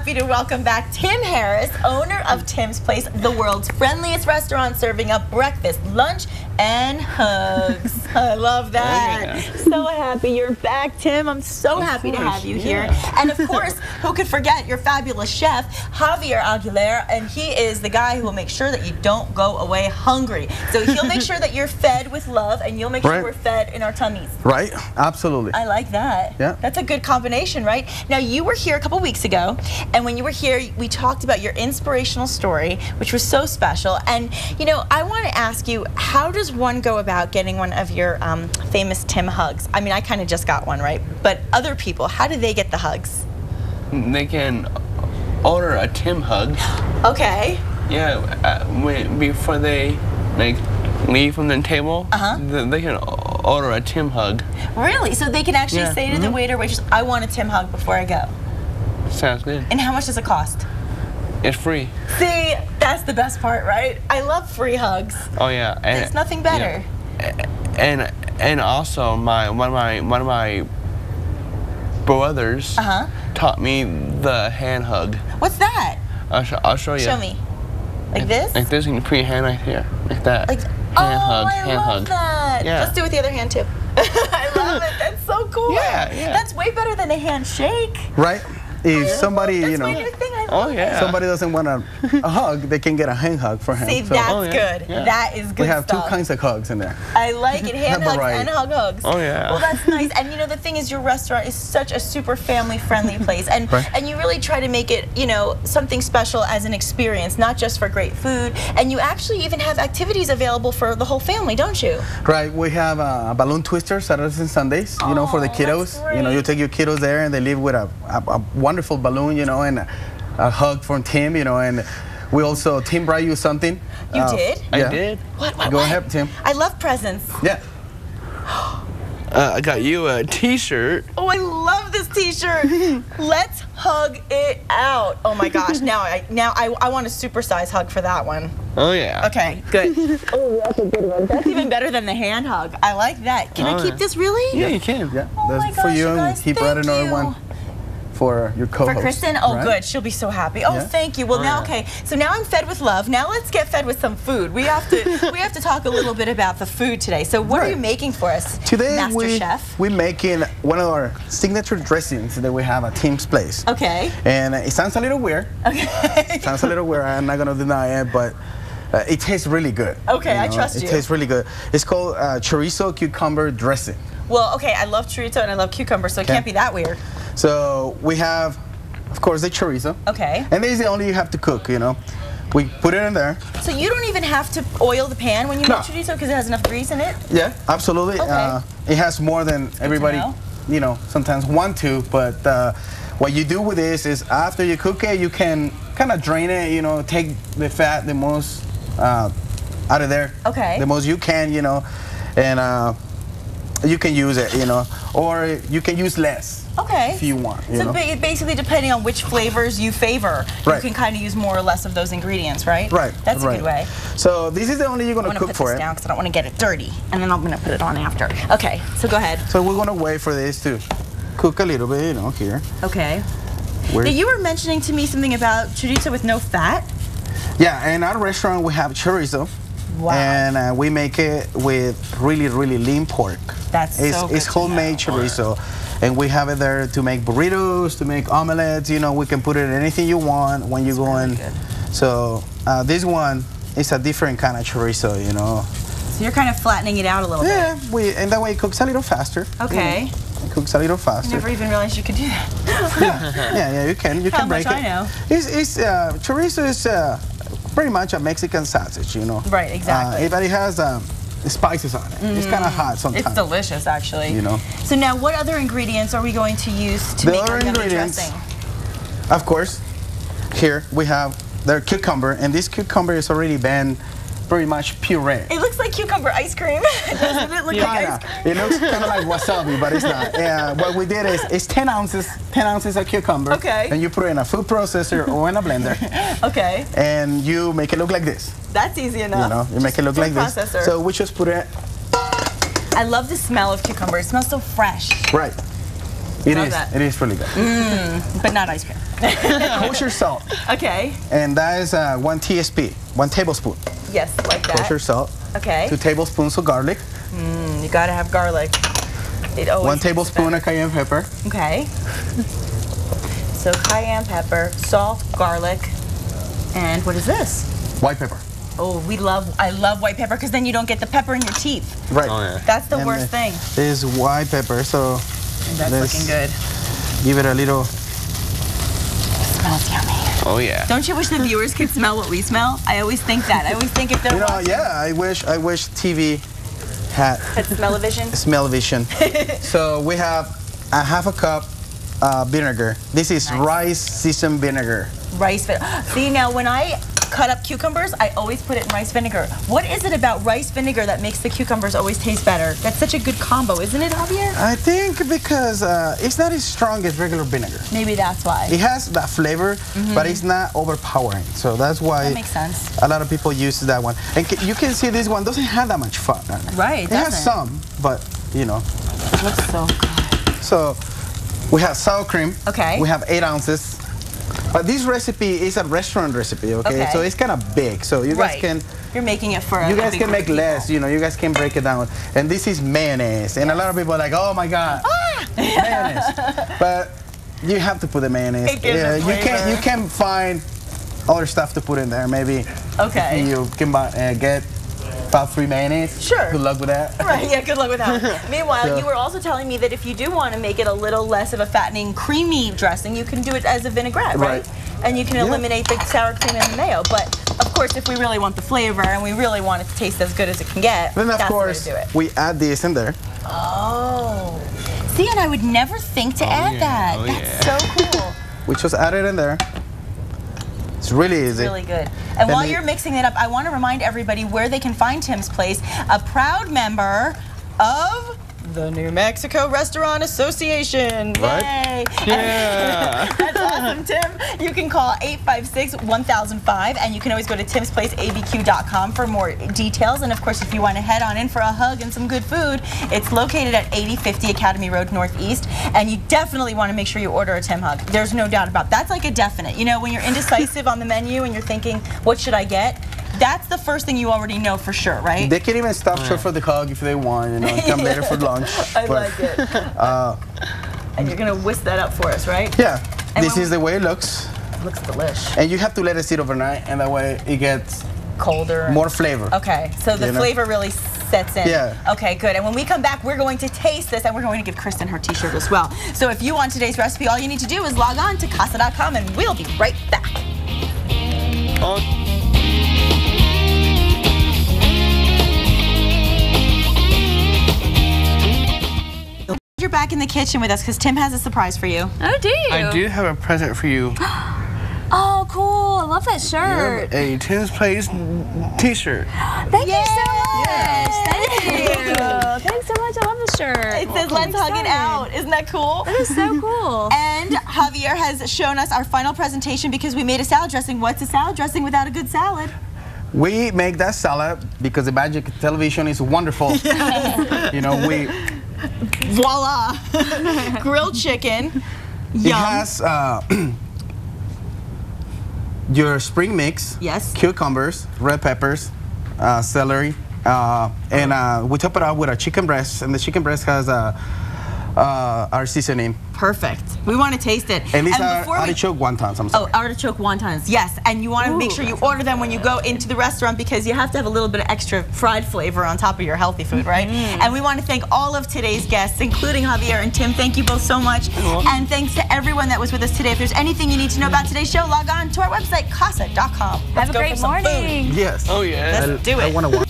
happy to welcome back Tim Harris, owner of Tim's Place, the world's friendliest restaurant serving up breakfast, lunch, and hugs. I love that. So happy you're back, Tim. I'm so happy to have you here. And of course, who could forget your fabulous chef, Javier Aguilera, and he is the guy who will make sure that you don't go away hungry. So he'll make sure that you're fed with love, and you'll make sure we're fed in our tummies. Right, absolutely. I like that. Yeah. That's a good combination, right? Now, you were here a couple weeks ago, and when you were here, we talked about your inspirational story, which was so special. And, you know, I want to ask you, how does one go about getting one of your famous Tim hugs? I mean, I kind of just got one, right? But other people, how do they get the hugs? They can order a Tim hug. Okay. Yeah, before they leave from the table, they can order a Tim hug. Really? So they can actually say to the waiter, waitress, I want a Tim hug before I go. Sounds good. And how much does it cost? It's free. See, that's the best part, right? I love free hugs. Oh yeah. And there's nothing better. Yeah. And also one of my brothers taught me the hand hug. What's that? I'll show you. Show me. Like this? Like this, and you put your hand right here, like that. Like, hand hug, I love that. Yeah. Let's do it with the other hand too. I love it. That's so cool. Yeah. That's way better than a handshake. Right. If somebody, that's you know, my new thing. I love it. somebody doesn't want a hug, they can get a hand hug for him. See, that's good. Yeah. That is good. We have stuff. two kinds of hugs in there. I like it, hand hugs and hug hugs. Oh yeah. Well, that's nice. And you know, the thing is, your restaurant is such a super family-friendly place, and and you really try to make it, you know, something special as an experience, not just for great food. And you actually even have activities available for the whole family, don't you? Right. We have a balloon twister Saturdays and Sundays. You know, for the kiddos. You know, you take your kiddos there, and they leave with a wonderful balloon. You know, and a hug from Tim, you know, and we also, Tim brought you something. You did? I did. What? Go ahead, Tim. I love presents. Yeah. I got you a t-shirt. Oh, I love this t-shirt. Let's hug it out. Oh my gosh, now I want a supersize hug for that one. Oh yeah. Okay, good. Oh, that's a good one. That's even better than the hand hug. I like that. Can I keep this really? Yeah, you can. Yeah. Oh that's my gosh, for you, you guys, and he brought another one for your co-host. For Kristen? Oh, good. She'll be so happy. Oh, thank you. Well, now, okay. So now I'm fed with love. Now let's get fed with some food. We have to talk a little bit about the food today. So what are you making for us today? Master Chef? We're making one of our signature dressings that we have at Tim's Place. Okay. And it sounds a little weird. Okay. It sounds a little weird. I'm not gonna deny it, but it tastes really good. Okay, I trust you. It tastes really good. It's called chorizo cucumber dressing. Well, okay, I love chorizo and I love cucumber, so it can't be that weird. So we have, of course, the chorizo. Okay. And this is the only you have to cook, you know. We put it in there. So you don't even have to oil the pan when you make chorizo because it has enough grease in it? Yeah, absolutely. Okay. It has more than everybody, you know, sometimes want to, but what you do with this is after you cook it, you can kind of drain it, you know, take the fat the most out of there. Okay. The most you can, you know, and you can use it, you know, or you can use less. Okay. If you want. So basically, depending on which flavors you favor, you can kind of use more or less of those ingredients, right? Right. That's a good way. So this is the only you're going to cook for it. I'm going to put this down because I don't want to get it dirty, and then I'm going to put it on after. Okay. So go ahead. So we're going to wait for this to cook a little bit, you know, here. Okay. Now you were mentioning to me something about chorizo with no fat. Yeah, in our restaurant we have chorizo. Wow. And we make it with really, really lean pork. That's so good. It's homemade chorizo. And we have it there to make burritos, to make omelets. You know, we can put it in anything you want when you go in. So this one is a different kind of chorizo, you know. So you're kind of flattening it out a little bit. Yeah, and that way it cooks a little faster. Okay. It cooks a little faster. I never even realized you could do that. yeah, you can. You can break it. How much I know. Chorizo is pretty much a Mexican sausage, you know. Right, exactly. But it has spices on it. It's kind of hot sometimes. It's delicious, actually. You know. So now, what other ingredients are we going to use to make our yummy dressing? Of course, here we have the cucumber, and this cucumber is already been pretty much puree. It looks like cucumber ice cream. Doesn't it look like ice cream? It looks kind of like wasabi, but it's not. Yeah, what we did is it's 10 ounces of cucumber. Okay. And you put it in a food processor or in a blender. Okay. And you make it look like this. That's easy enough. You know, you make it look like this. So we just put it. I love the smell of cucumber. It smells so fresh. Right. It is. It is really good. But not ice cream. Kosher salt. Okay. And that is 1 TSP, 1 tablespoon. Yes, like that. Kosher salt. Okay. 2 tablespoons of garlic. You gotta have garlic. It always 1 tablespoon of cayenne pepper. Okay. So cayenne pepper, salt, garlic, and what is this? White pepper. Oh, I love white pepper because then you don't get the pepper in your teeth. Right. Oh, yeah. That's the worst thing. This is white pepper, so And that's looking good. give it a little. Smells yummy. Oh yeah. Don't you wish the viewers could smell what we smell? I always think that. I always think if they're watching. Yeah, I wish TV had smell-o-vision. Smell-o-vision. So we have a half a cup vinegar. This is rice seasoned vinegar. Rice vinegar. See, now when I cut up cucumbers, I always put it in rice vinegar. What is it about rice vinegar that makes the cucumbers always taste better? That's such a good combo, isn't it, Javier? I think because it's not as strong as regular vinegar. Maybe that's why. It has that flavor, but it's not overpowering. So that's why That makes sense. a lot of people use that one. And you can see this one doesn't have that much fat. Right, it has some, but you know. It looks so good. So we have sour cream. Okay. We have 8 ounces. But this recipe is a restaurant recipe, okay? So it's kind of big. So you guys can. You're making it for. You guys can make less. You know, you guys can break it down. And this is mayonnaise, and a lot of people are like, "Oh my God, mayonnaise!" But you have to put the mayonnaise. It gives it flavor. You can find other stuff to put in there. Maybe. Okay. You can get about 3 mayonnaise. Sure. Good luck with that. Right, yeah, good luck with that. Meanwhile, you were also telling me that if you do want to make it a little less of a fattening, creamy dressing, you can do it as a vinaigrette, right? And you can eliminate the sour cream and the mayo. But, of course, if we really want the flavor and we really want it to taste as good as it can get, then, of that's course, the way to do it. we add this in there. Oh. See, and I would never think to add that. Oh, That's so cool. We just add it in there. It's really easy. Really good. And while you're mixing it up, I want to remind everybody where they can find Tim's Place, a proud member of the New Mexico Restaurant Association. Right? Yay! Yeah. That's awesome, Tim. You can call 856-1005, and you can always go to timsplaceabq.com for more details. And of course, if you want to head on in for a hug and some good food, it's located at 8050 Academy Road Northeast. And you definitely want to make sure you order a Tim Hug. There's no doubt about it. That's like a definite. You know, when you're indecisive on the menu and you're thinking, what should I get? That's the first thing you already know for sure, right? They can even stop short for the hug if they want, you know, and come later for lunch. I like it. And you're gonna whisk that up for us, right? Yeah, And this is the way it looks. It looks delish. And you have to let it sit overnight, and that way it gets Colder. more flavor. Okay, so the flavor really sets in. Yeah. Okay, good. And when we come back, we're going to taste this, and we're going to give Kristen her t-shirt as well. So if you want today's recipe, all you need to do is log on to casa.com, and we'll be right back. You're back in the kitchen with us because Tim has a surprise for you. Oh, do you? I do have a present for you. Oh, cool. I love that shirt. A Tim's Place t-shirt. Thank you so much. Thank you. Thanks so much. I love the shirt. It says, let's hug it out. Isn't that cool? That is so cool. And Javier has shown us our final presentation because we made a salad dressing. What's a salad dressing without a good salad? We make that salad because the magic television is wonderful. You know, Voila! Grilled chicken. It has your spring mix, Yes. cucumbers, red peppers, celery, and we top it out with a chicken breast, and the chicken breast has our seasoning. Perfect. We want to taste it. And these are before artichoke wontons, I'm sorry. Oh, artichoke wontons, yes. And you want to make sure you order them when you go into the restaurant because you have to have a little bit of extra fried flavor on top of your healthy food, right? And we want to thank all of today's guests, including Javier and Tim. Thank you both so much. And thanks to everyone that was with us today. If there's anything you need to know about today's show, log on to our website, casa.com. Have a great morning. Yes. Oh, yeah. Let's do it. I want to